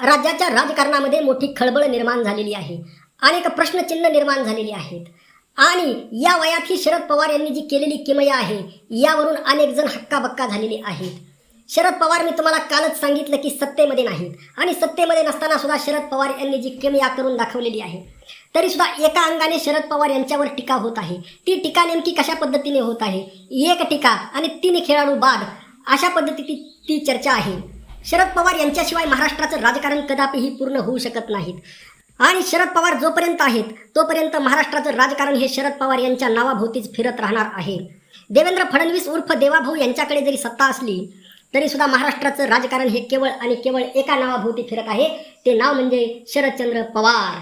राज्याच्या राजकारणामध्ये मोठी खळबळ निर्माण झालेली आहे. अनेक प्रश्नचिन्ह निर्माण झालेली आहेत आणि या वयात ही शरद पवार यांनी जी केलेली किमया आहे यावरून अनेक जण हक्काबक्का झालेले आहेत. शरद पवार, मी तुम्हाला कालच सांगितलं की सत्तेमध्ये नाहीत आणि सत्तेमध्ये नसताना सुद्धा शरद पवार यांनी जी किमया करून दाखवलेली आहे, तरी सुद्धा एका अंगाने शरद पवार यांच्यावर टीका होत आहे. ती टीका नेमकी कशा पद्धतीने होत आहे? एक टीका आणि 3 खेळाडू बाद अशा पद्धतीची ती चर्चा आहे. शरद पवार यांच्याशिवाय महाराष्ट्राचं राजकारण कदापिही पूर्ण होऊ शकत नाहीत आणि शरद पवार जोपर्यंत आहेत तोपर्यंत महाराष्ट्राचं राजकारण हे शरद पवार यांच्या नावाभोवतीच फिरत राहणार आहे. देवेंद्र फडणवीस उर्फ देवाभाऊ यांच्याकडे जरी सत्ता असली तरी सुद्धा महाराष्ट्राचं राजकारण हे केवळ आणि केवळ एका नावाभोवती फिरत आहे, ते नाव म्हणजे शरदचंद्र पवार.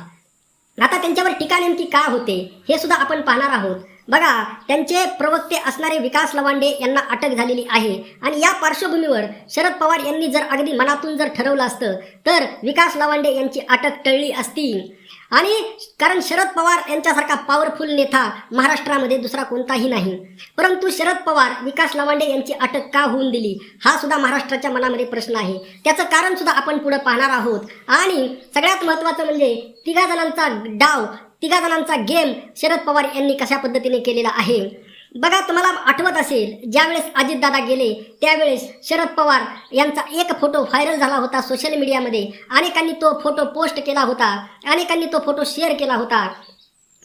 आता त्यांच्यावर टीका नेमकी का होते हे सुद्धा आपण पाहणार आहोत. बघा, त्यांचे प्रवक्ते असणारे विकास लवांडे यांना अटक झालेली आहे आणि या पार्श्वभूमीवर शरद पवार यांनी जर अगदी मनातून जर ठरवलं असतं तर विकास लवांडे यांची अटक टळली असती. आणि कारण शरद पवार यांच्यासारखा पॉवरफुल नेता महाराष्ट्रामध्ये दुसरा कोणताही नाही. परंतु शरद पवार विकास लवांडे यांची अटक का होऊन दिली हा सुद्धा महाराष्ट्राच्या मनामध्ये प्रश्न आहे. त्याचं कारण सुद्धा आपण पुढे पाहणार आहोत. आणि सगळ्यात महत्त्वाचं म्हणजे तिघा जणांचा गेम शरद पवार यांनी कशा पद्धतीने केलेला आहे. बघा, तुम्हाला आठवत असेल ज्यावेळेस अजितदादा गेले त्यावेळेस शरद पवार यांचा एक फोटो व्हायरल झाला होता सोशल मीडियामध्ये. अनेकांनी तो फोटो पोस्ट केला होता, अनेकांनी तो फोटो शेअर केला होता.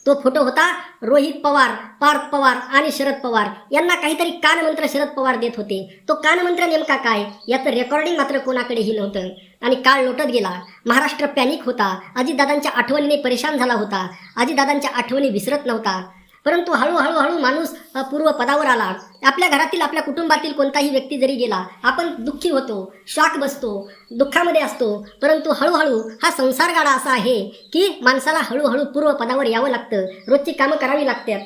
तो फोटो होता रोहित पवार, पार्थ पवार आणि शरद पवार यांना काहीतरी कानमंत्र शरद पवार देत होते. तो कानमंत्र नेमका काय याचं रेकॉर्डिंग मात्र कोणाकडेही नव्हतं. आणि काळ लोटत गेला. महाराष्ट्र पॅनिक होता. अजितदादांच्या आठवणीने परेशान झाला होता. अजितदादांच्या आठवणी विसरत नव्हता. परंतु हळूहळू माणूस पूर्व पदावर आला. आपल्या घरातील, आपल्या कुटुंबातील कोणताही व्यक्ती जरी गेला आपण दुःखी होतो, शॉक बसतो, दुःखामध्ये असतो. परंतु हळूहळू हा संसार गाडा असा आहे की माणसाला हळूहळू पूर्व पदावर यावं लागतं, रोजची कामं करावी लागतात.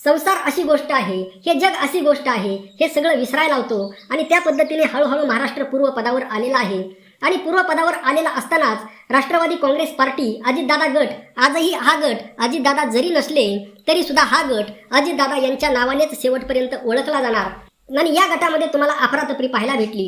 संसार अशी गोष्ट आहे, हे जग अशी गोष्ट आहे, हे सगळं विसरायला लावतो आणि त्या पद्धतीने हळूहळू महाराष्ट्र पूर्व पदावर आलेला आहे. आणि पूर्व पदावर आलेला असतानाच राष्ट्रवादी काँग्रेस पार्टी, अजितदादा गट, आजही हा गट अजितदादा जरी नसले तरी सुद्धा हा गट अजितदादा यांच्या नावानेच शेवटपर्यंत ओळखला जाणार. आणि या गटामध्ये तुम्हाला अफरातफरी पाहायला भेटली.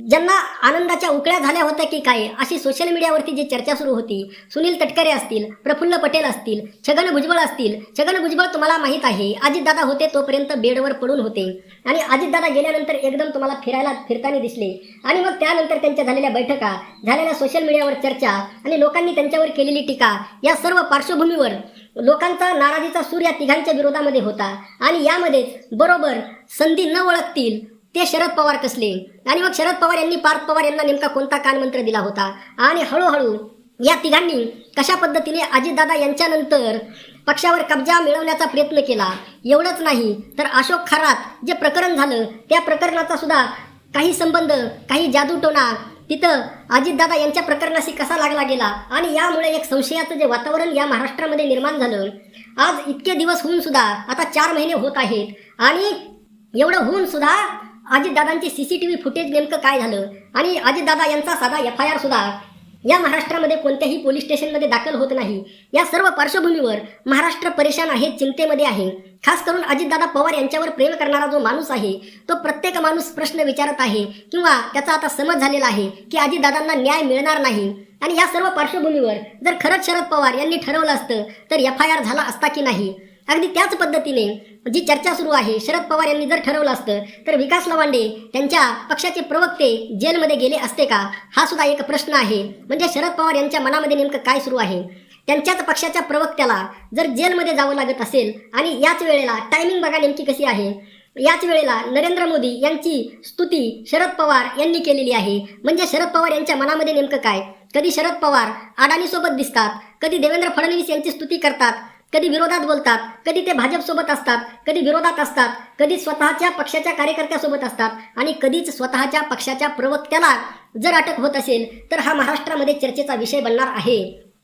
ज्यांना आनंदाच्या उकळ्या झाल्या होत्या की काय अशी सोशल मीडियावरती जी चर्चा सुरू होती, सुनील तटकरे असतील, प्रफुल्ल पटेल असतील, छगन भुजबळ असतील. छगन भुजबळ तुम्हाला माहीत आहे अजितदादा होते तोपर्यंत बेडवर पडून होते आणि अजितदादा गेल्यानंतर एकदम तुम्हाला फिरताना दिसले. आणि मग त्यानंतर त्यांच्या झालेल्या बैठका, झालेल्या सोशल मीडियावर चर्चा आणि लोकांनी त्यांच्यावर केलेली टीका, या सर्व पार्श्वभूमीवर लोकांचा नाराजीचा सूर या तिघांच्या विरोधामध्ये होता. आणि यामध्येच बरोबर संधी न ओळखतील ते शरद पवार कसले. आणि मग शरद पवार यांनी पार्थ पवार यांना नेमका कोणता कानमंत्र दिला होता आणि हळूहळू या तिघांनी कशा पद्धतीने अजितदादा यांच्यानंतर पक्षावर कब्जा मिळवण्याचा प्रयत्न केला. एवढंच नाही तर अशोक खरात जे प्रकरण झालं त्या प्रकरणाचा सुद्धा काही संबंध, काही जादूटोणा तिथं अजितदादा यांच्या प्रकरणाशी कसा लागला गेला आणि यामुळे एक संशयाचं जे वातावरण या महाराष्ट्रामध्ये निर्माण झालं. आज इतके दिवस होऊन सुद्धा आता 4 महिने होत आहेत आणि एवढं होऊन सुद्धा अजितदादांची CCTV फुटेज नेमकं काय झालं आणि अजितदादा यांचा साधा FIR सुद्धा या महाराष्ट्रामध्ये कोणत्याही पोलीस स्टेशनमध्ये दाखल होत नाही. या सर्व पार्श्वभूमीवर महाराष्ट्र परेशान आहे, चिंतेमध्ये आहे. खास करून अजितदादा पवार यांच्यावर प्रेम करणारा जो माणूस आहे तो प्रत्येक माणूस प्रश्न विचारत आहे किंवा त्याचा आता समज झालेला आहे की अजितदादांना न्याय मिळणार नाही. आणि या सर्व पार्श्वभूमीवर जर खरंच शरद पवार यांनी ठरवलं असतं तर FIR झाला असता की नाही. अगदी त्याच पद्धतीने जी चर्चा सुरू आहे, शरद पवार यांनी जर ठरवलं असतं तर विकास लवांडे त्यांच्या पक्षाचे प्रवक्ते जेलमध्ये गेले असते का हा सुद्धा एक प्रश्न आहे. म्हणजे शरद पवार यांच्या मनामध्ये नेमकं काय सुरू आहे. त्यांच्याच पक्षाच्या प्रवक्त्याला जर जेलमध्ये जावं लागत असेल आणि याच वेळेला टायमिंग बघा नेमकी कशी आहे. याच वेळेला नरेंद्र मोदी यांची स्तुती शरद पवार यांनी केलेली आहे. म्हणजे शरद पवार यांच्या मनामध्ये नेमकं काय. कधी शरद पवार अडाणीसोबत दिसतात, कधी देवेंद्र फडणवीस यांची स्तुती करतात, कधी विरोधात बोलतात, कधी ते भाजपसोबत असतात, कधी विरोधात असतात, कधी स्वतःच्या पक्षाच्या कार्यकर्त्यासोबत असतात आणि कधीच स्वतःच्या पक्षाच्या प्रवक्त्याला जर अटक होत असेल तर हा महाराष्ट्रामध्ये चर्चेचा विषय बनणार आहे.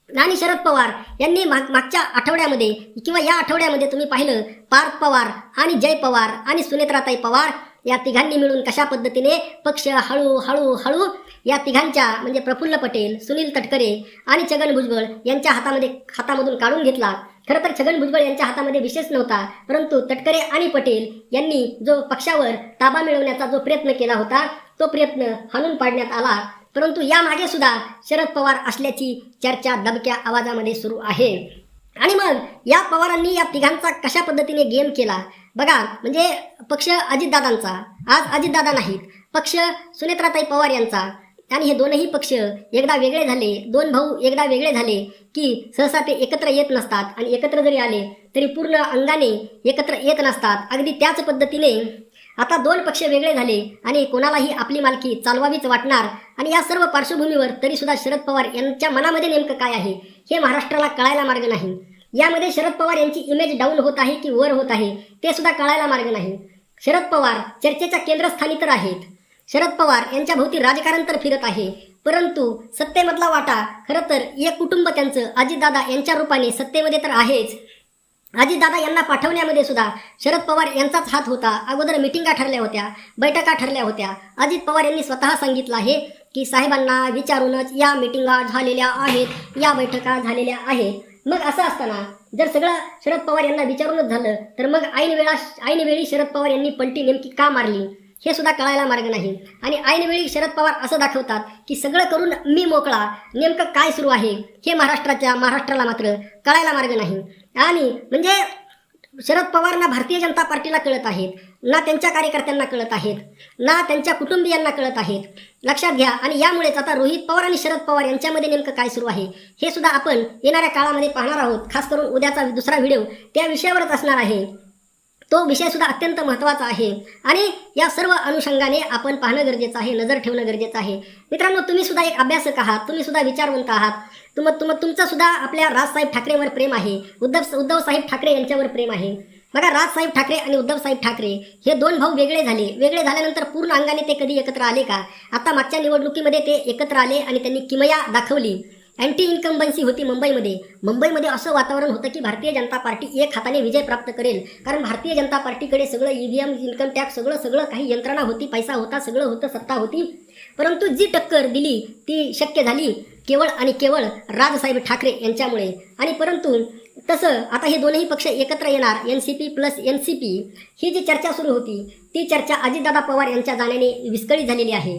आणि शरद पवार यांनी मागच्या आठवड्यामध्ये किंवा या आठवड्यामध्ये तुम्ही पाहिलं पार्थ पवार आणि जय पवार आणि सुनेत्राताई पवार या तिघांनी मिळून कशा पद्धतीने पक्ष हळूहळू या तिघांच्या म्हणजे प्रफुल्ल पटेल, सुनील तटकरे आणि छगन भुजबळ यांच्या हातामधून काढून घेतला. खरं तर छगन भुजबळ यांच्या हातामध्ये विशेष नव्हता, परंतु तटकरे आणि पटेल यांनी जो पक्षावर ताबा मिळवण्याचा जो प्रयत्न केला होता तो प्रयत्न हाणून पाडण्यात आला. परंतु यामागे सुद्धा शरद पवार असल्याची चर्चा दबक्या आवाजामध्ये सुरू आहे. आणि मग या पवारांनी या तिघांचा कशा पद्धतीने गेम केला बघा. म्हणजे पक्ष अजितदादांचा, आज अजितदादा नाहीत, पक्ष सुनेत्राताई पवार यांचा, आणि हे दोनही पक्ष एकदा वेगळे झाले, दोन भाऊ एकदा वेगळे झाले की सहसा ते एकत्र येत नसतात, आणि एकत्र जरी आले तरी पूर्ण अंगाने एकत्र येत नसतात. अगदी त्याच पद्धतीने आता दोन पक्ष वेगळे झाले आणि कोणालाही आपली मालकी चालवावीच वाटणार. आणि या सर्व पार्श्वभूमीवर तरी सुद्धा शरद पवार यांच्या मनामध्ये नेमकं काय आहे हे महाराष्ट्राला कळायला मार्ग नाही. यामध्ये शरद पवार यांची इमेज डाऊन होत आहे की वर होत आहे ते सुद्धा कळायला मार्ग नाही. शरद पवार चर्चेच्या केंद्रस्थानी तर आहेत, शरद पवार यांच्या भोवती राजकारण तर फिरत आहे, परंतु सत्तेमधला वाटा खरं तर एक कुटुंब त्यांचं अजितदादा यांच्या रूपाने सत्तेमध्ये तर आहेच. अजितदादा यांना पाठवण्यामध्ये सुद्धा शरद पवार यांचाच हात होता. अगोदर मिटिंगा ठरल्या होत्या, बैठका ठरल्या होत्या. अजित पवार यांनी स्वतः सांगितलं आहे की साहेबांना विचारूनच या मिटिंगा झालेल्या आहेत, या बैठका झालेल्या आहेत. मग असं असताना जर सगळं शरद पवार यांना विचारूनच झालं तर मग ऐनवेळी शरद पवार यांनी पलटी नेमकी का मारली हे सुद्धा कळायला मार्ग नाही. आणि ऐनवेळी शरद पवार असं दाखवतात की सगळं करून मी मोकळा, नेमकं काय सुरू आहे हे महाराष्ट्राला मात्र कळायला मार्ग नाही. आणि म्हणजे शरद पवारना भारतीय जनता पार्टीला कळत आहेत ना, त्यांच्या कार्यकर्त्यांना कळत आहेत ना, त्यांच्या कुटुंबियांना कळत आहेत. लक्षात घ्या. आणि यामुळेच आता रोहित पवार आणि शरद पवार यांच्यामध्ये नेमकं काय सुरू आहे हे सुद्धा आपण येणाऱ्या काळामध्ये पाहणार आहोत. खास करून उद्याचा दुसरा व्हिडिओ त्या विषयावरच असणार आहे. तो विषय सुद्धा अत्यंत महत्त्वाचा आहे आणि या सर्व अनुषंगाने आपण पाहणं गरजेचं आहे, नजर ठेवणं गरजेचं आहे. मित्रांनो, तुम्ही सुद्धा एक अभ्यासक आहात, तुम्ही सुद्धा विचारवंत आहात. तुमचं सुद्धा आपल्या राजसाहेब ठाकरेवर प्रेम आहे, उद्धव साहेब ठाकरे यांच्यावर प्रेम आहे. बघा, राजसाहेब ठाकरे आणि उद्धव साहेब ठाकरे हे दोन भाऊ वेगळे झाल्यानंतर पूर्ण अंगाने ते कधी एकत्र आले का? आता मागच्या निवडणुकीमध्ये ते एकत्र आले आणि त्यांनी किमया दाखवली. अँटी इन्कम्बन्सी होती मुंबईमध्ये असं वातावरण होतं की भारतीय जनता पार्टी एक हाताने विजय प्राप्त करेल, कारण भारतीय जनता पार्टीकडे सगळं ईव्हीएम, इन्कम टॅक्स, सगळं काही यंत्रणा होती, पैसा होता, सगळं होतं, सत्ता होती. परंतु जी टक्कर दिली ती शक्य झाली केवळ आणि केवळ राजसाहेब ठाकरे यांच्यामुळे. आणि परंतु तसं आता हे दोनही पक्ष एकत्र येणार, एनसीपी प्लस एनसीपी ही जी चर्चा सुरू होती ती चर्चा अजितदादा पवार यांच्या जाण्याने विस्कळीत झालेली आहे.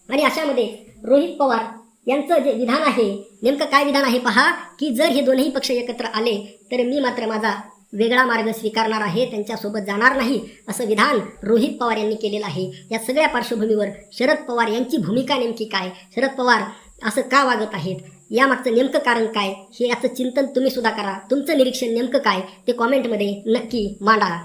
आणि अशामध्ये रोहित पवार यांचं जे विधान आहे, नेमकं काय विधान आहे पहा, की जर हे दोनही पक्ष एकत्र आले तर मी मात्र माझा वेगळा मार्ग स्वीकारणार आहे, त्यांच्यासोबत जाणार नाही, असं विधान रोहित पवार यांनी केलेलं आहे. या सगळ्या पार्श्वभूमीवर शरद पवार यांची भूमिका नेमकी काय, शरद पवार असं का वागत आहेत, यामागचं नेमकं कारण काय, हे याचं चिंतन तुम्ही सुद्धा करा. तुमचं निरीक्षण नेमकं काय ते कॉमेंटमध्ये नक्की मांडा.